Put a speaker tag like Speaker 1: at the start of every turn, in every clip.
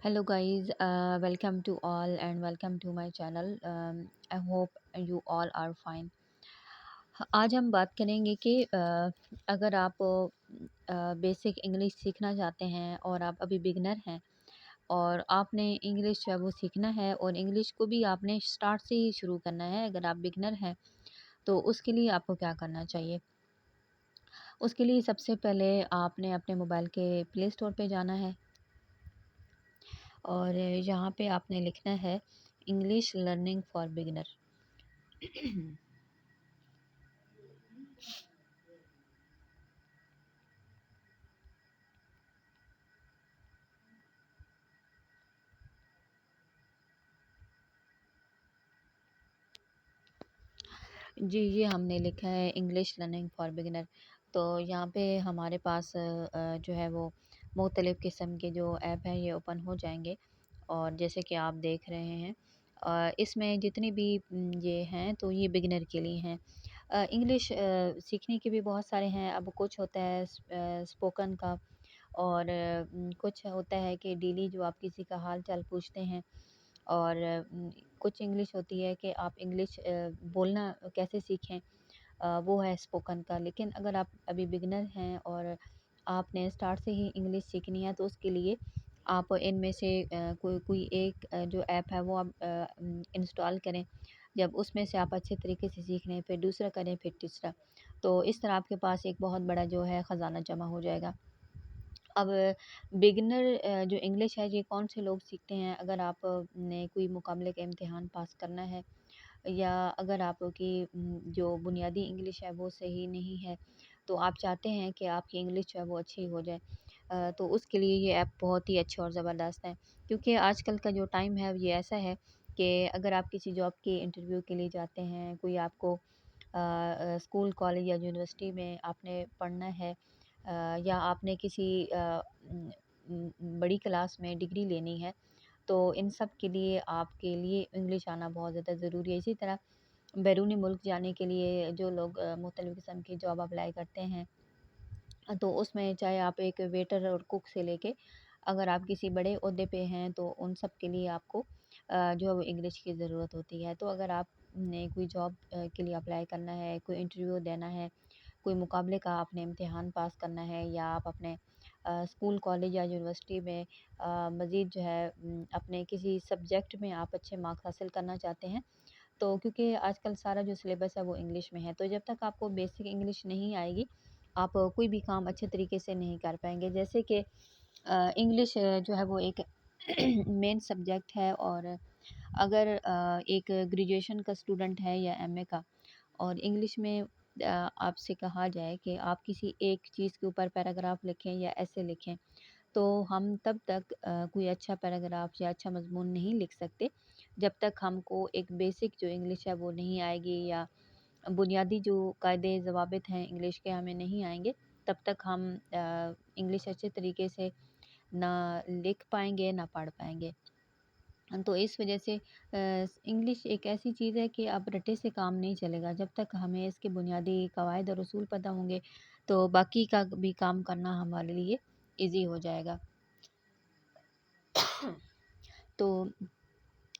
Speaker 1: Hello guys, welcome to all and welcome to my channel. I hope you all are fine. आज हम बात करेंगे कि अगर आप बेसिक इंग्लिश सीखना चाहते हैं और आप अभी बिगनर हैं और आपने इंग्लिश जो है वो सीखना है और इंग्लिश को भी आपने स्टार्ट से ही शुरू करना है। अगर आप बिगनर हैं तो उसके लिए आपको क्या करना चाहिए? उसके लिए सबसे पहले आपने अपने मोबाइल के प्ले स्टोर पे जाना है और यहाँ पे आपने लिखना है इंग्लिश लर्निंग फॉर बिगिनर। जी, ये हमने लिखा है इंग्लिश लर्निंग फॉर बिगिनर। तो यहाँ पे हमारे पास जो है वो मुख्तलिफ़ किस्म के जो ऐप हैं ये ओपन हो जाएंगे और जैसे कि आप देख रहे हैं इसमें जितनी भी ये हैं तो ये बिगिनर के लिए हैं। इंग्लिश सीखने के भी बहुत सारे हैं। अब कुछ होता है स्पोकन का और कुछ होता है कि डेली जो आप किसी का हाल चाल पूछते हैं और कुछ इंग्लिश होती है कि आप इंग्लिश बोलना कैसे सीखें, वो है स्पोकन का। लेकिन अगर आप अभी बिगिनर हैं और आपने स्टार्ट से ही इंग्लिश सीखनी है तो उसके लिए आप इनमें से कोई कोई एक जो ऐप है वो आप इंस्टॉल करें। जब उसमें से आप अच्छे तरीके से सीख लें फिर दूसरा करें फिर तीसरा, तो इस तरह आपके पास एक बहुत बड़ा जो है ख़जाना जमा हो जाएगा। अब बिगिनर जो इंग्लिश है ये कौन से लोग सीखते हैं? अगर आप ने कोई मुकाबले का इम्तिहान पास करना है या अगर आपकी जो बुनियादी इंग्लिश है वो सही नहीं है, तो आप चाहते हैं कि आपकी इंग्लिश जो है वो अच्छी हो जाए, तो उसके लिए ये ऐप बहुत ही अच्छा और ज़बरदस्त है। क्योंकि आजकल का जो टाइम है ये ऐसा है कि अगर आप किसी जॉब के इंटरव्यू के लिए जाते हैं, कोई आपको स्कूल, कॉलेज या यूनिवर्सिटी में आपने पढ़ना है या आपने किसी बड़ी क्लास में डिग्री लेनी है, तो इन सब के लिए आपके लिए इंग्लिश आना बहुत ज़्यादा ज़रूरी है। इसी तरह बैरूनी मुल्क जाने के लिए जो लोग मुख्तलिफ़ किस्म की जॉब अप्लाई करते हैं, तो उसमें चाहे आप एक वेटर और कुक से लेके अगर आप किसी बड़े ओहदे पे हैं तो उन सब के लिए आपको जो है वो इंग्लिश की ज़रूरत होती है। तो अगर आपने कोई जॉब के लिए अप्लाई करना है, कोई इंटरव्यू देना है, कोई मुकाबले का आपने इम्तिहान पास करना है या आप अपने स्कूल, कॉलेज या यूनिवर्सिटी में मज़ीद जो है अपने किसी सब्जेक्ट में आप अच्छे मार्क्स हासिल करना चाहते हैं, तो क्योंकि आजकल सारा जो सिलेबस है वो इंग्लिश में है, तो जब तक आपको बेसिक इंग्लिश नहीं आएगी, आप कोई भी काम अच्छे तरीके से नहीं कर पाएँगे। जैसे कि इंग्लिश जो है वो एक मेन सब्जेक्ट है और अगर एक ग्रेजुएशन का स्टूडेंट है या एमए का और इंग्लिश में आपसे कहा जाए कि आप किसी एक चीज़ के ऊपर पैराग्राफ लिखें या ऐसे लिखें, तो हम तब तक कोई अच्छा पैराग्राफ या अच्छा मज़मून नहीं लिख सकते, जब तक हमको एक बेसिक जो इंग्लिश है वो नहीं आएगी या बुनियादी जो कायदे ज़वाबित हैं इंग्लिश के हमें नहीं आएँगे, तब तक हम इंग्लिश अच्छे तरीके से ना लिख पाएँगे, ना पढ़ पाएँगे। तो इस वजह से इंग्लिश एक ऐसी चीज़ है कि अब रट्टे से काम नहीं चलेगा। जब तक हमें इसके बुनियादी कवायद और उसूल पता होंगे, तो बाकी का भी काम करना हमारे लिए ईज़ी हो जाएगा। तो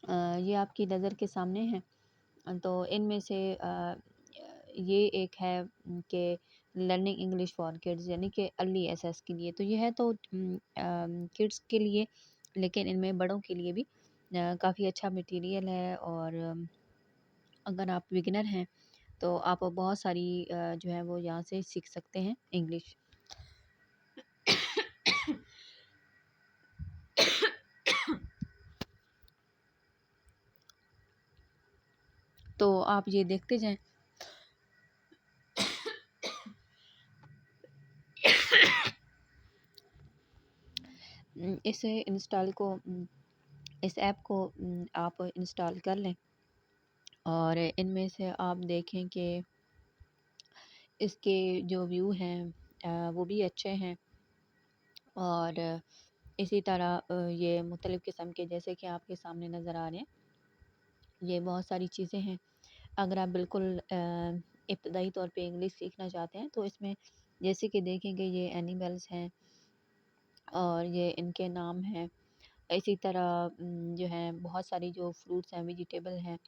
Speaker 1: ये आपकी नज़र के सामने है। तो इनमें से ये एक है कि लर्निंग इंग्लिश फॉर किड्स यानी कि अर्ली एसेस के लिए, तो ये है तो किड्स के लिए, लेकिन इनमें बड़ों के लिए भी काफ़ी अच्छा मटेरियल है और अगर आप बिगिनर हैं तो आप बहुत सारी जो है वो यहाँ से सीख सकते हैं इंग्लिश। तो आप ये देखते जाएं। इसे इंस्टॉल को इस ऐप को आप इंस्टॉल कर लें और इनमें से आप देखें कि इसके जो व्यू हैं वो भी अच्छे हैं और इसी तरह ये मुख्तलिफ़ किस्म के जैसे कि आपके सामने नज़र आ रहे हैं, ये बहुत सारी चीज़ें हैं। अगर आप बिल्कुल इब्तदाई तौर पे इंग्लिश सीखना चाहते हैं तो इसमें जैसे कि देखेंगे ये एनिमल्स हैं और ये इनके नाम हैं इसी तरह जो है बहुत सारी जो फ्रूट्स हैं, वेजिटेबल हैं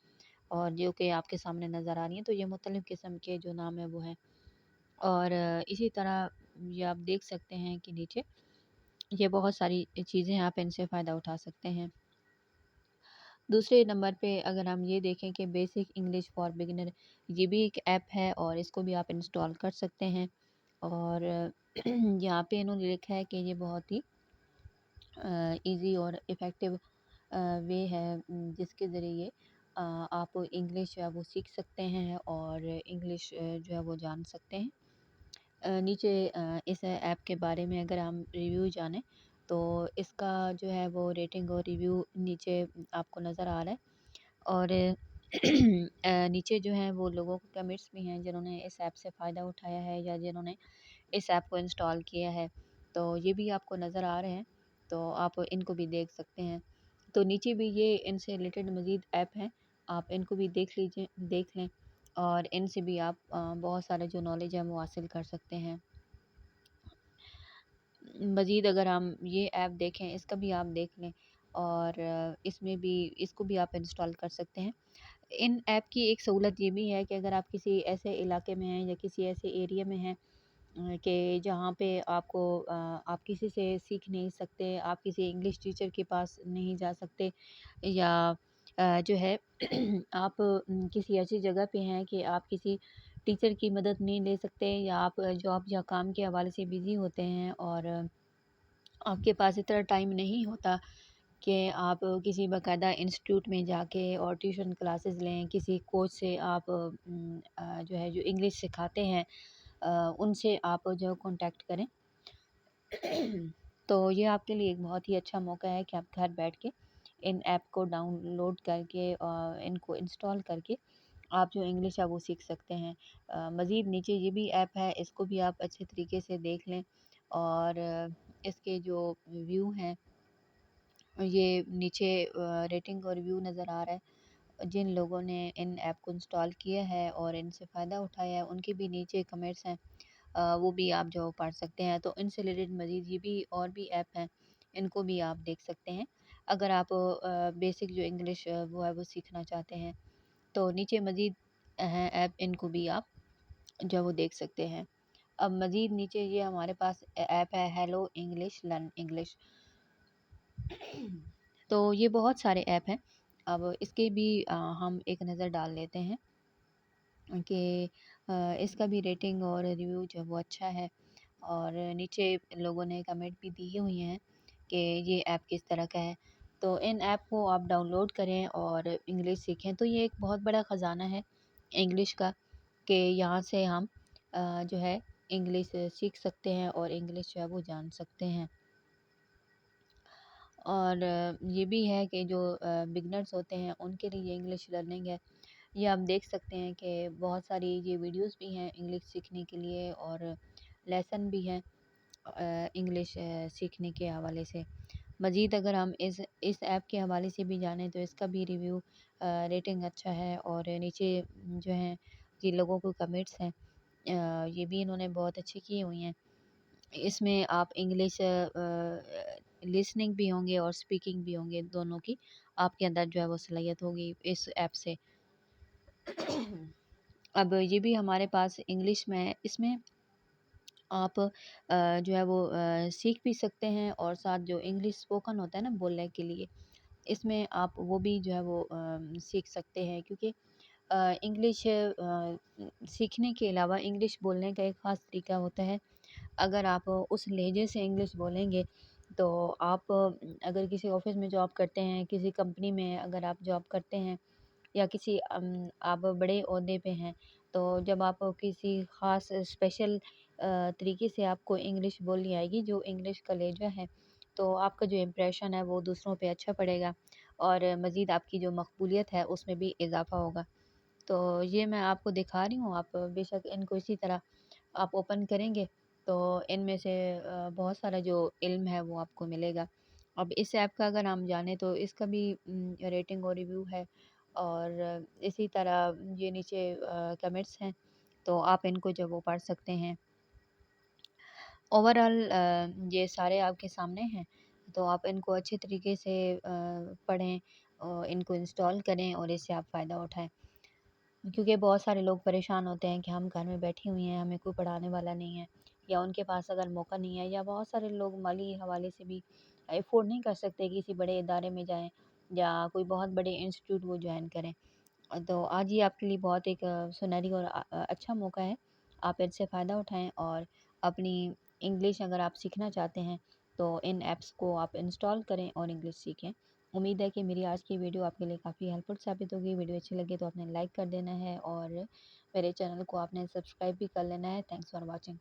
Speaker 1: और जो कि आपके सामने नज़र आ रही हैं, तो ये मुख्तलिफ़ किस्म के जो नाम है वो हैं। और इसी तरह ये आप देख सकते हैं कि नीचे ये बहुत सारी चीज़ें हैं, आप इनसे फ़ायदा उठा सकते हैं। दूसरे नंबर पे अगर हम ये देखें कि बेसिक इंग्लिश फॉर बिगिनर, ये भी एक ऐप है और इसको भी आप इंस्टॉल कर सकते हैं। और यहाँ पे इन्होंने लिखा है कि ये बहुत ही ईज़ी और इफ़ेक्टिव वे है, जिसके ज़रिए आप इंग्लिश जो है वो सीख सकते हैं और इंग्लिश जो है वो जान सकते हैं। नीचे इस ऐप के बारे में अगर हम रिव्यू जानें तो इसका जो है वो रेटिंग और रिव्यू नीचे आपको नज़र आ रहा है। और नीचे जो है वो लोगों के कमेंट्स भी हैं जिन्होंने इस ऐप से फ़ायदा उठाया है या जिन्होंने इस ऐप को इंस्टॉल किया है, तो ये भी आपको नज़र आ रहे हैं, तो आप इनको भी देख सकते हैं। तो नीचे भी ये इनसे रिलेटेड मज़ीद ऐप हैं, आप इनको भी देख लें और इनसे भी आप बहुत सारा जो नॉलेज है वो हासिल कर सकते हैं। मज़ीद अगर हम ये ऐप देखें, इसका भी आप देख लें और इसमें भी इसको भी आप इंस्टॉल कर सकते हैं। इन ऐप की एक सहूलत ये भी है कि अगर आप किसी ऐसे इलाके में हैं या किसी ऐसे एरिया में हैं कि जहाँ पे आप किसी से सीख नहीं सकते, आप किसी इंग्लिश टीचर के पास नहीं जा सकते या जो है आप किसी ऐसी जगह पे हैं कि आप किसी टीचर की मदद नहीं ले सकते या आप जॉब या काम के हवाले से बिज़ी होते हैं और आपके पास इतना टाइम नहीं होता कि आप किसी बाकायदा इंस्टीट्यूट में जाके और ट्यूशन क्लासेस लें, किसी कोच से आप जो है जो इंग्लिश सिखाते हैं उनसे आप जो कांटेक्ट करें। तो ये आपके लिए एक बहुत ही अच्छा मौका है कि आप घर बैठ के इन ऐप को डाउनलोड करके इनको इंस्टॉल करके आप जो इंग्लिश है वो सीख सकते हैं। मज़ीद नीचे ये भी ऐप है, इसको भी आप अच्छे तरीके से देख लें और इसके जो व्यू हैं ये नीचे रेटिंग और रिव्यू नज़र आ रहा है। जिन लोगों ने इन ऐप को इंस्टॉल किया है और इनसे फ़ायदा उठाया है उनके भी नीचे कमेंट्स हैं, वो भी आप जो पढ़ सकते हैं। तो इनसे रिलेटेड मज़ीद ये भी और भी ऐप हैं, इनको भी आप देख सकते हैं। अगर आप बेसिक जो इंग्लिश वो है वो सीखना चाहते हैं तो नीचे मज़ीद हैं ऐप, इनको भी आप जो है वो देख सकते हैं। अब मज़ीद नीचे ये हमारे पास ऐप है हेलो इंग्लिश लर्न इंग्लिश। तो ये बहुत सारे ऐप हैं। अब इसके भी हम एक नज़र डाल लेते हैं कि इसका भी रेटिंग और रिव्यू जो है वो अच्छा है और नीचे लोगों ने कमेंट भी दिए हुए हैं कि ये ऐप किस तरह का है। तो इन ऐप को आप डाउनलोड करें और इंग्लिश सीखें, तो ये एक बहुत बड़ा ख़जाना है इंग्लिश का कि यहाँ से हम जो है इंग्लिश सीख सकते हैं और इंग्लिश जो है वो जान सकते हैं। और ये भी है कि जो बिगनर्स होते हैं उनके लिए ये इंग्लिश लर्निंग है। ये आप देख सकते हैं कि बहुत सारी ये वीडियोस भी हैं इंग्लिश सीखने के लिए और लेसन भी हैं इंग्लिश सीखने के हवाले से। मज़ीद अगर हम इस ऐप के हवाले से भी जानें तो इसका भी रिव्यू रेटिंग अच्छा है और नीचे जो हैं ये लोगों को कमेंट्स हैं, ये भी इन्होंने बहुत अच्छे किए हुए हैं। इसमें आप इंग्लिश लिसनिंग भी होंगे और स्पीकिंग भी होंगे, दोनों की आपके अंदर जो है वो सलाहियत होगी इस ऐप से। अब ये भी हमारे पास इंग्लिश में है, इसमें आप जो है वो सीख भी सकते हैं और साथ जो इंग्लिश स्पोकन होता है ना बोलने के लिए, इसमें आप वो भी जो है वो सीख सकते हैं क्योंकि इंग्लिश सीखने के अलावा इंग्लिश बोलने का एक ख़ास तरीका होता है। अगर आप उस लहजे से इंग्लिश बोलेंगे तो आप अगर किसी ऑफ़िस में जॉब करते हैं, किसी कंपनी में अगर आप जॉब करते हैं या किसी आप बड़े ओहदे पे हैं, तो जब आप किसी ख़ास स्पेशल तरीके से आपको इंग्लिश बोलनी आएगी, जो इंग्लिश का लहजा है, तो आपका जो इम्प्रेशन है वो दूसरों पे अच्छा पड़ेगा और मज़ीद आपकी जो मकबूलियत है उसमें भी इज़ाफ़ा होगा। तो ये मैं आपको दिखा रही हूँ, आप बेशक इनको इसी तरह आप ओपन करेंगे तो इनमें से बहुत सारा जो इल्म है वो आपको मिलेगा। अब इस ऐप का अगर हम जानें तो इसका भी रेटिंग और रिव्यू है और इसी तरह ये नीचे कमेंट्स हैं, तो आप इनको जो वो पढ़ सकते हैं। ओवरऑल ये सारे आपके सामने हैं, तो आप इनको अच्छे तरीके से पढ़ें इनको इंस्टॉल करें और इससे आप फ़ायदा उठाएँ। क्योंकि बहुत सारे लोग परेशान होते हैं कि हम घर में बैठे हुए हैं, हमें कोई पढ़ाने वाला नहीं है, या उनके पास अगर मौका नहीं है, या बहुत सारे लोग माली हवाले से भी अफ़ोर्ड नहीं कर सकते कि किसी बड़े इदारे में जाएँ या कोई बहुत बड़े इंस्टीट्यूट वो जॉइन करें। तो आज ये आपके लिए बहुत एक सुनहरी और अच्छा मौका है। आप इससे फ़ायदा उठाएँ और अपनी इंग्लिश अगर आप सीखना चाहते हैं, तो इन ऐप्स को आप इंस्टॉल करें और इंग्लिश सीखें। उम्मीद है कि मेरी आज की वीडियो आपके लिए काफ़ी हेल्पफुल साबित होगी। वीडियो अच्छी लगी तो आपने लाइक कर देना है और मेरे चैनल को आपने सब्सक्राइब भी कर लेना है। Thanks for watching.